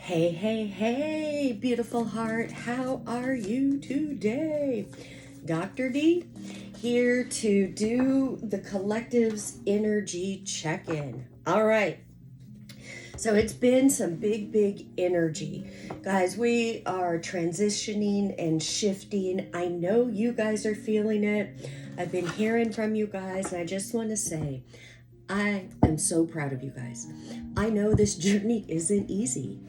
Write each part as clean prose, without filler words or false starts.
Hey, hey, hey, beautiful heart. How are you today? Dr. D here to do the collective's energy check-in. All right. So it's been some big energy. Guys, we are transitioning and shifting. I know you guys are feeling it. I've been hearing from you guys, and I just want to say, I am so proud of you guys. I know this journey isn't easy.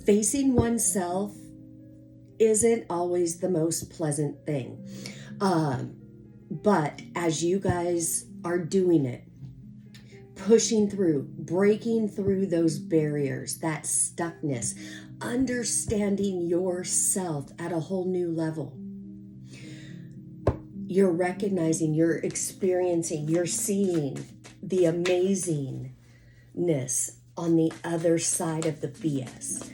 Facing oneself isn't always the most pleasant thing. But as you guys are doing it, pushing through, breaking through those barriers, that stuckness, understanding yourself at a whole new level, you're recognizing, you're experiencing, you're seeing the amazingness on the other side of the BS.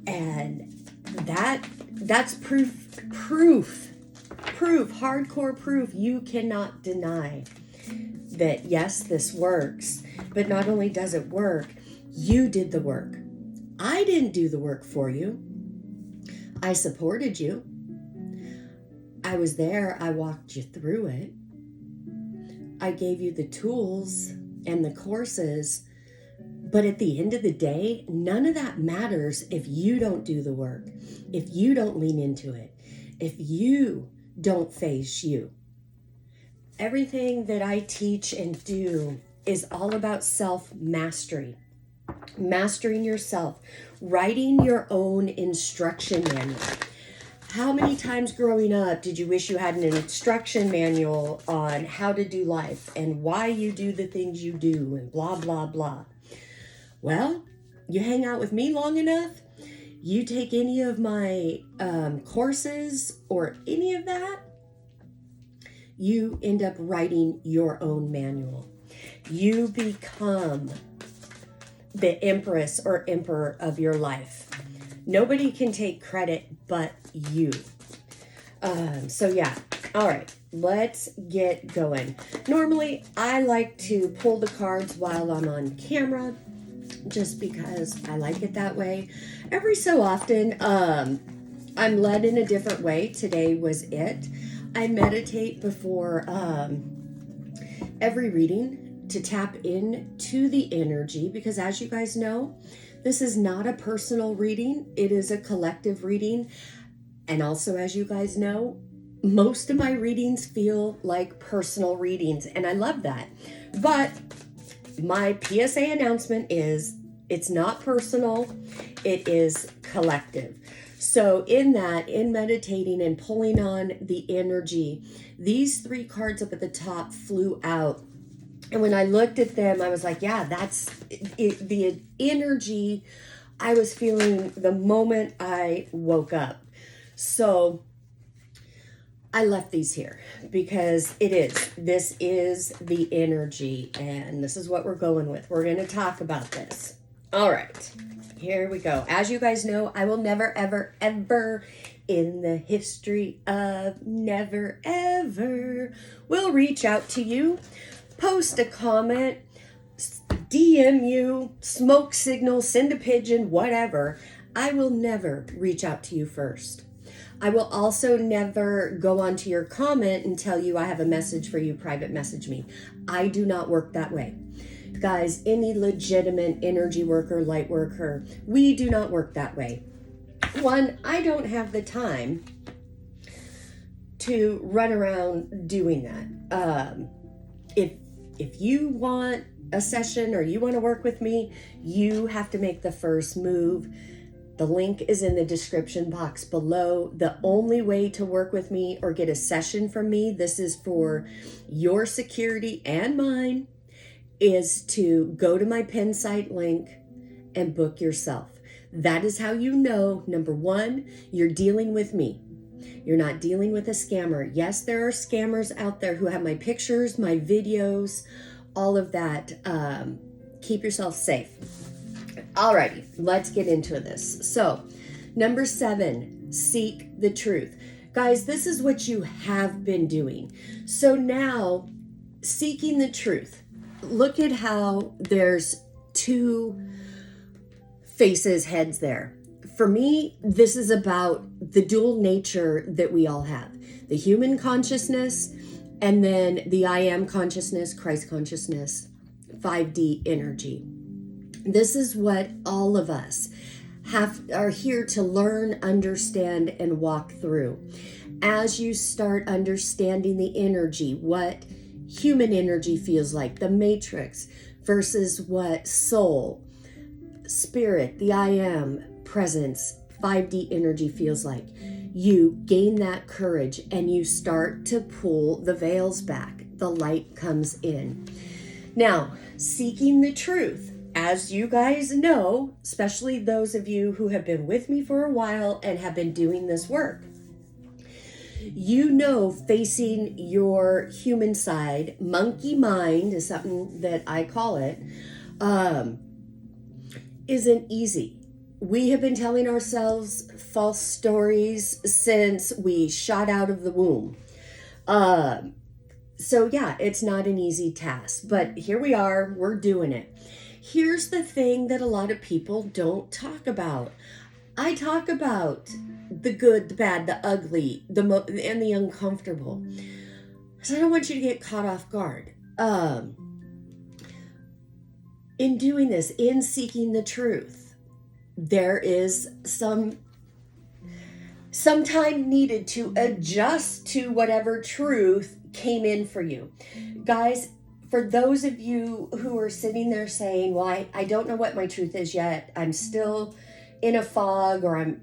And that's proof, hardcore proof. You cannot deny that yes, this works, but not only does it work, you did the work. I didn't do the work for you. I supported you. I was there. I walked you through it. I gave you the tools and the courses. But at the end of the day, none of that matters if you don't do the work, if you don't lean into it, if you don't face you. Everything that I teach and do is all about self-mastery, mastering yourself, writing your own instruction manual. How many times growing up did you wish you had an instruction manual on how to do life and why you do the things you do and blah, blah, blah? Well, you hang out with me long enough, you take any of my courses or any of that, you end up writing your own manual. You become the empress or emperor of your life. Nobody can take credit but you. So yeah, all right, let's get going. Normally, I like to pull the cards while I'm on camera, just because I like it that way. Every so often, I'm led in a different way. Today was it. I meditate before every reading to tap into the energy, because as you guys know, this is not a personal reading. It is a collective reading. And also, as you guys know, most of my readings feel like personal readings, and I love that. But my PSA announcement is it's not personal, it is collective. So in that, in meditating and pulling on the energy, these three cards up at the top flew out. And when I looked at them, I was like, yeah, that's it, the energy I was feeling the moment I woke up. So I left these here because this is the energy, and this is what we're going with. We're going to talk about this. All right, here we go. As you guys know, I will never, ever, ever in the history of never, ever will reach out to you, post a comment, DM you, smoke signal, send a pigeon, whatever. I will never reach out to you first. I will also never go onto your comment and tell you I have a message for you, private message me. I do not work that way. Guys, any legitimate energy worker, light worker, we do not work that way. One, I don't have the time to run around doing that. If you want a session or you want to work with me, you have to make the first move. The link is in the description box below. The only way to work with me or get a session from me, this is for your security and mine, is to go to my pin site link and book yourself. That is how you know, number one, you're dealing with me. You're not dealing with a scammer. Yes, there are scammers out there who have my pictures, my videos, all of that. Keep yourself safe. Alrighty, let's get into this. So, number 7, seek the truth. Guys, this is what you have been doing. So now, seeking the truth. Look at how there's two faces, heads there. For me, this is about the dual nature that we all have. The human consciousness, and then the I am consciousness, Christ consciousness, 5D energy. This is what all of us are here to learn, understand, and walk through. As you start understanding the energy, what human energy feels like, the matrix, versus what soul, spirit, the I am, presence, 5D energy feels like, you gain that courage and you start to pull the veils back. The light comes in. Now, seeking the truth. As you guys know, especially those of you who have been with me for a while and have been doing this work, you know, facing your human side, monkey mind is something that I call it, isn't easy. We have been telling ourselves false stories since we shot out of the womb. So yeah, it's not an easy task, but here we are, we're doing it. Here's the thing that a lot of people don't talk about. I talk about the good, the bad, the ugly, and the uncomfortable. So I don't want you to get caught off guard. In doing this, in seeking the truth, there is some time needed to adjust to whatever truth came in for you. Guys, for those of you who are sitting there saying, well, I don't know what my truth is yet. I'm still in a fog, or I'm,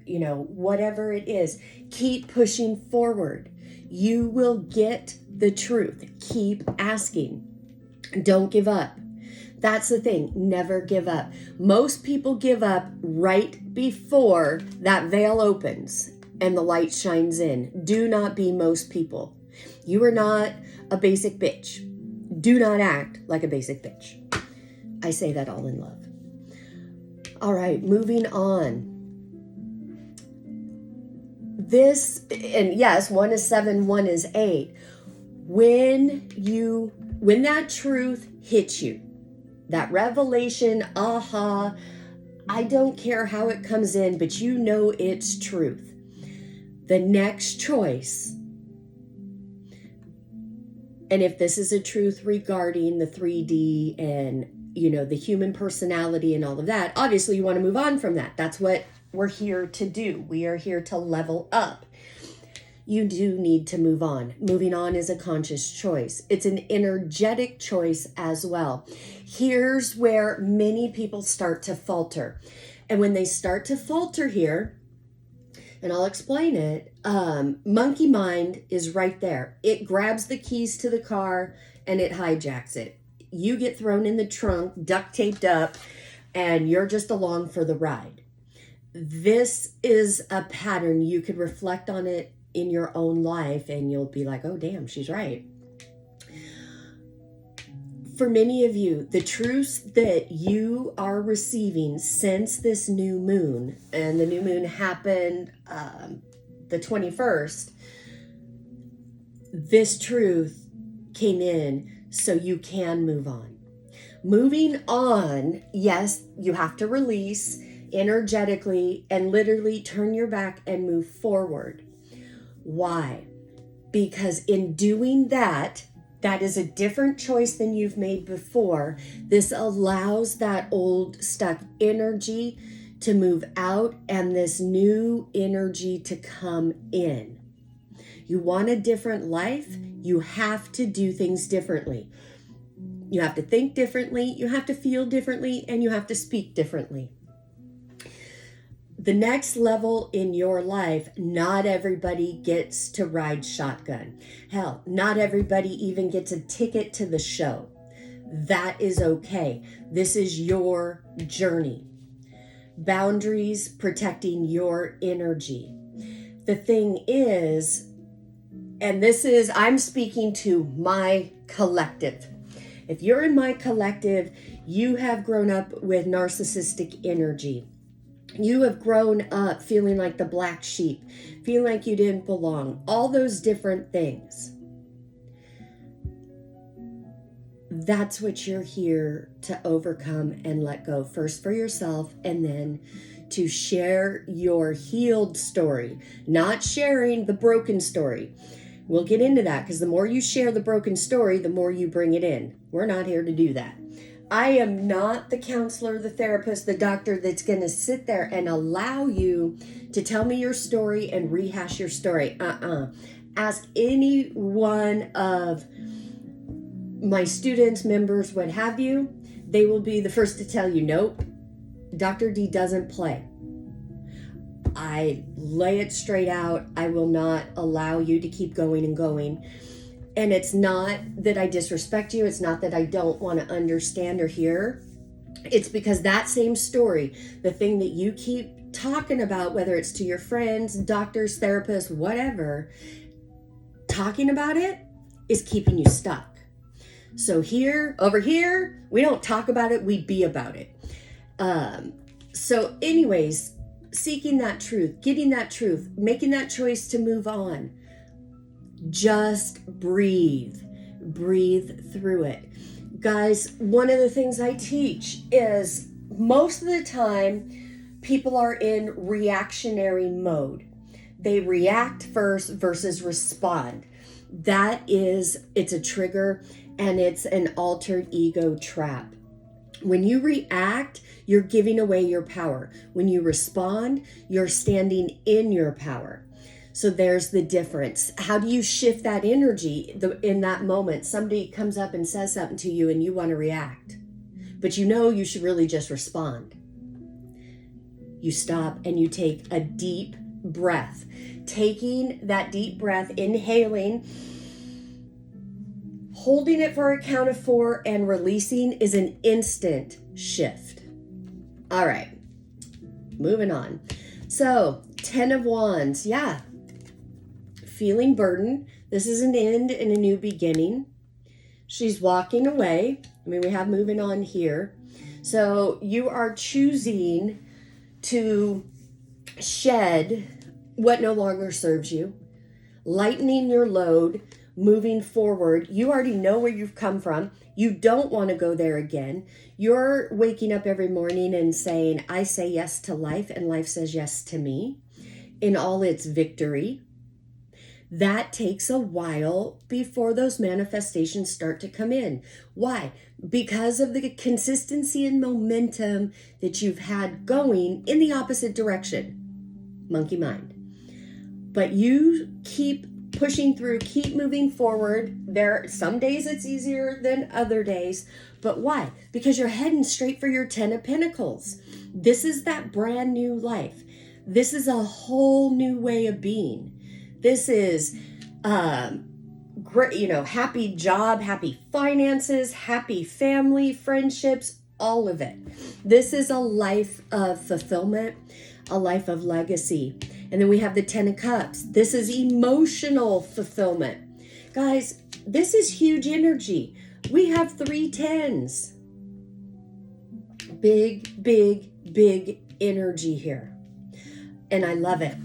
whatever it is, keep pushing forward. You will get the truth. Keep asking. Don't give up. That's the thing. Never give up. Most people give up right before that veil opens and the light shines in. Do not be most people. You are not a basic bitch. Do not act like a basic bitch. I say that all in love. All right, moving on. This, and yes, 1 is 7, 1 is 8. When that truth hits you, that revelation, aha, I don't care how it comes in, but you know it's truth. The next choice, and if this is a truth regarding the 3D and, the human personality and all of that, obviously you want to move on from that. That's what we're here to do. We are here to level up. You do need to move on. Moving on is a conscious choice. It's an energetic choice as well. Here's where many people start to falter. And when they start to falter here, and I'll explain it, monkey mind is right there. It grabs the keys to the car and it hijacks it. You get thrown in the trunk, duct taped up, and you're just along for the ride. This is a pattern. You could reflect on it in your own life and you'll be like, oh, damn, she's right. For many of you, the truths that you are receiving since this new moon, and the new moon happened the 21st, this truth came in so you can move on. Moving on, yes, you have to release energetically and literally turn your back and move forward. Why? Because in doing that is a different choice than you've made before. This allows that old stuck energy to move out and this new energy to come in. You want a different life? You have to do things differently. You have to think differently, you have to feel differently, and you have to speak differently. The next level in your life, not everybody gets to ride shotgun. Hell, not everybody even gets a ticket to the show. That is okay. This is your journey. Boundaries, protecting your energy. The thing is, and I'm speaking to my collective. If you're in my collective, you have grown up with narcissistic energy. You have grown up feeling like the black sheep, feeling like you didn't belong, all those different things. That's what you're here to overcome and let go, first for yourself and then to share your healed story, not sharing the broken story. We'll get into that, because the more you share the broken story, the more you bring it in. We're not here to do that. I am not the counselor, the therapist, the doctor that's going to sit there and allow you to tell me your story and rehash your story. Ask any one of my students, members, what have you. They will be the first to tell you, nope, Dr. D doesn't play. I lay it straight out. I will not allow you to keep going and going. And it's not that I disrespect you. It's not that I don't want to understand or hear. It's because that same story, the thing that you keep talking about, whether it's to your friends, doctors, therapists, whatever, talking about it is keeping you stuck. So over here, we don't talk about it, we be about it. So anyways, seeking that truth, getting that truth, making that choice to move on. Just breathe through it. Guys, one of the things I teach is most of the time people are in reactionary mode. They react first versus respond. It's a trigger, and it's an altered ego trap. When you react, you're giving away your power. When you respond, you're standing in your power. So there's the difference. How do you shift that energy in that moment? Somebody comes up and says something to you and you want to react, but you know you should really just respond. You stop and you take a deep breath. Taking that deep breath, inhaling, holding it for a count of 4, and releasing is an instant shift. All right, moving on. So 10 of Wands, feeling burdened. This is an end and a new beginning. She's walking away. We have moving on here. So you are choosing to shed what no longer serves you, lightening your load, moving forward. You already know where you've come from. You don't want to go there again. You're waking up every morning and saying, I say yes to life, and life says yes to me in all its victory. That takes a while before those manifestations start to come in. Why? Because of the consistency and momentum that you've had going in the opposite direction. Monkey mind. But you keep pushing through, keep moving forward. Some days it's easier than other days. But why? Because you're heading straight for your 10 of Pentacles. This is that brand new life. This is a whole new way of being. This is great, happy job, happy finances, happy family, friendships, all of it. This is a life of fulfillment, a life of legacy. And then we have the 10 of Cups. This is emotional fulfillment. Guys, this is huge energy. We have 3 10s. Big, big, big energy here. And I love it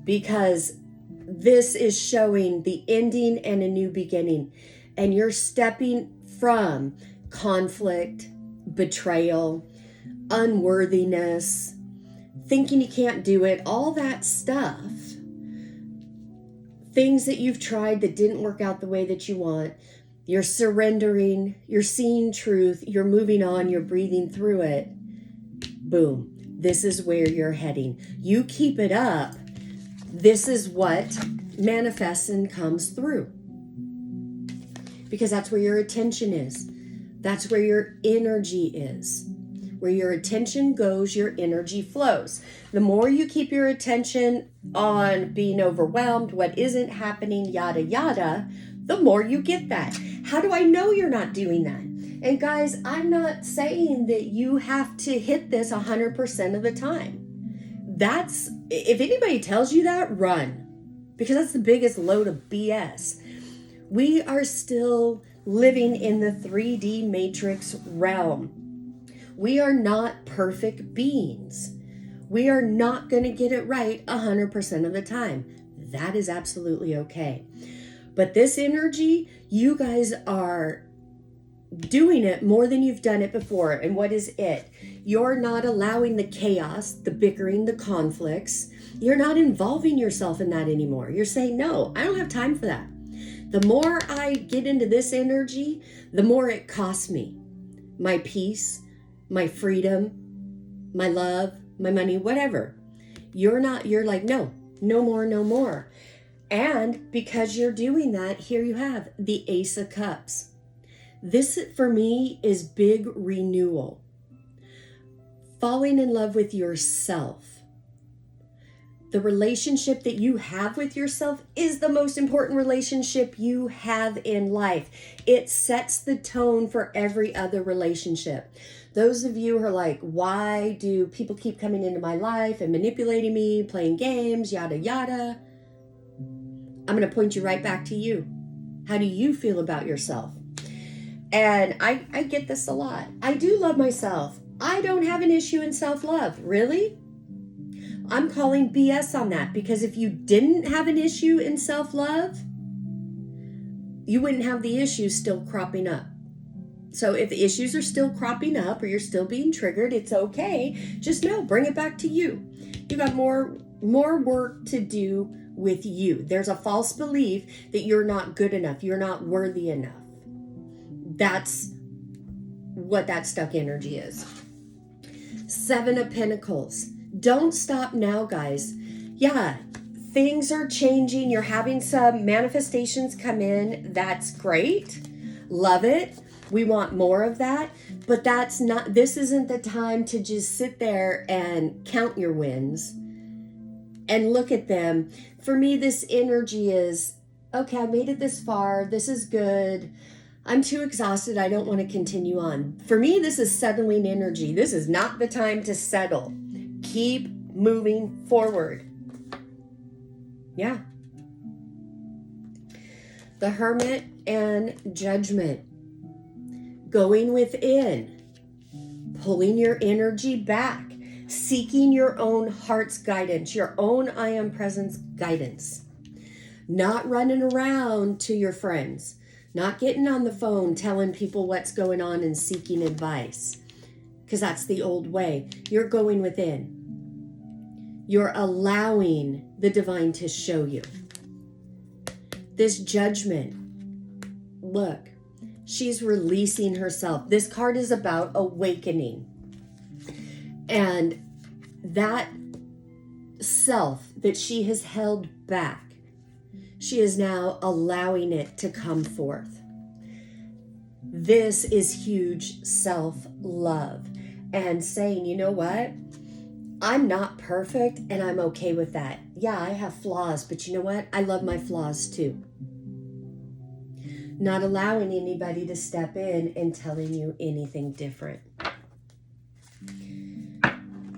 because this is showing the ending and a new beginning. And you're stepping from conflict, betrayal, unworthiness, thinking you can't do it, all that stuff. Things that you've tried that didn't work out the way that you want. You're surrendering, you're seeing truth, you're moving on, you're breathing through it. Boom. This is where you're heading. You keep it up. This is what manifests and comes through. Because that's where your attention is. That's where your energy is. Where your attention goes, your energy flows. The more you keep your attention on being overwhelmed, what isn't happening, yada, yada, the more you get that. How do I know you're not doing that? And guys, I'm not saying that you have to hit this 100% of the time. If anybody tells you that, run. Because that's the biggest load of BS. We are still living in the 3D matrix realm. We are not perfect beings. We are not going to get it right 100% of the time. That is absolutely okay. But this energy, you guys are doing it more than you've done it before. And what is it? You're not allowing the chaos, the bickering, the conflicts. You're not involving yourself in that anymore. You're saying, no, I don't have time for that. The more I get into this energy, the more it costs me. My peace, my freedom, my love, my money, whatever. You're like, no more, no more. And because you're doing that, here you have the Ace of Cups. This, for me, is big renewal. Falling in love with yourself. The relationship that you have with yourself is the most important relationship you have in life. It sets the tone for every other relationship. Those of you who are like, why do people keep coming into my life and manipulating me, playing games, yada, yada? I'm going to point you right back to you. How do you feel about yourself? And I get this a lot. I do love myself. I don't have an issue in self-love. Really? I'm calling BS on that, because if you didn't have an issue in self-love, you wouldn't have the issues still cropping up. So if the issues are still cropping up or you're still being triggered, it's okay. Just know, bring it back to you. You got more work to do with you. There's a false belief that you're not good enough. You're not worthy enough. That's what that stuck energy is. 7 of Pentacles. Don't stop now, guys. Yeah, things are changing. You're having some manifestations come in. That's great. Love it. We want more of that. But this isn't the time to just sit there and count your wins and look at them. For me, this energy is, okay, I made it this far. This is good. I'm too exhausted. I don't want to continue on. For me, this is settling energy. This is not the time to settle. Keep moving forward. Yeah. The Hermit and Judgment. Going within. Pulling your energy back. Seeking your own heart's guidance. Your own I am presence guidance. Not running around to your friends. Not getting on the phone telling people what's going on and seeking advice. Because that's the old way. You're going within. You're allowing the divine to show you. This Judgment. Look, she's releasing herself. This card is about awakening. And that self that she has held back, she is now allowing it to come forth. This is huge self-love. And saying, you know what? I'm not perfect and I'm okay with that. Yeah, I have flaws, but you know what? I love my flaws too. Not allowing anybody to step in and telling you anything different.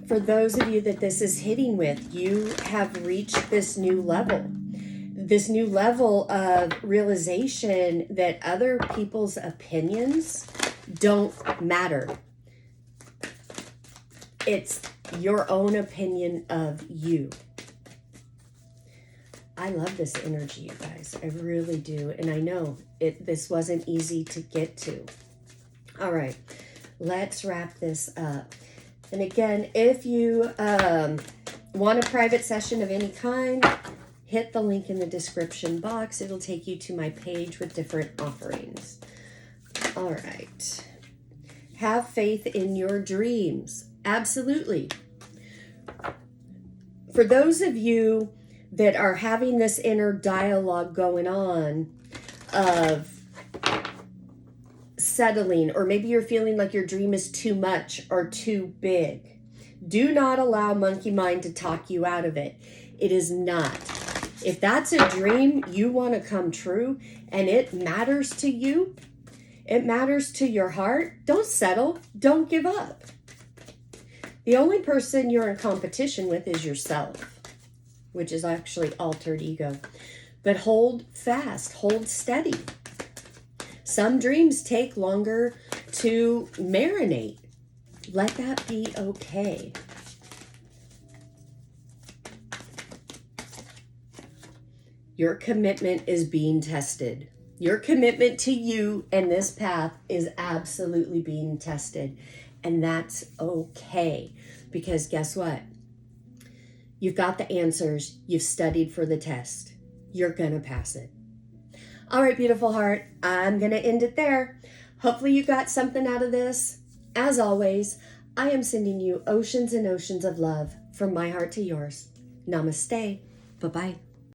For those of you that this is hitting with, you have reached this new level. This new level of realization that other people's opinions don't matter. It's your own opinion of you. I love this energy, you guys. I really do. And I know this wasn't easy to get to. All right, let's wrap this up. And again, if you want a private session of any kind, hit the link in the description box. It'll take you to my page with different offerings. All right. Have faith in your dreams. Absolutely. For those of you that are having this inner dialogue going on of settling, or maybe you're feeling like your dream is too much or too big, do not allow monkey mind to talk you out of it. It is not. If that's a dream you want to come true and it matters to you, it matters to your heart, don't settle, don't give up. The only person you're in competition with is yourself, which is actually altered ego. But hold fast, hold steady. Some dreams take longer to marinate. Let that be okay. Your commitment is being tested. Your commitment to you and this path is absolutely being tested. And that's okay, because guess what? You've got the answers. You've studied for the test. You're going to pass it. All right, beautiful heart, I'm going to end it there. Hopefully you got something out of this. As always, I am sending you oceans and oceans of love from my heart to yours. Namaste. Bye-bye.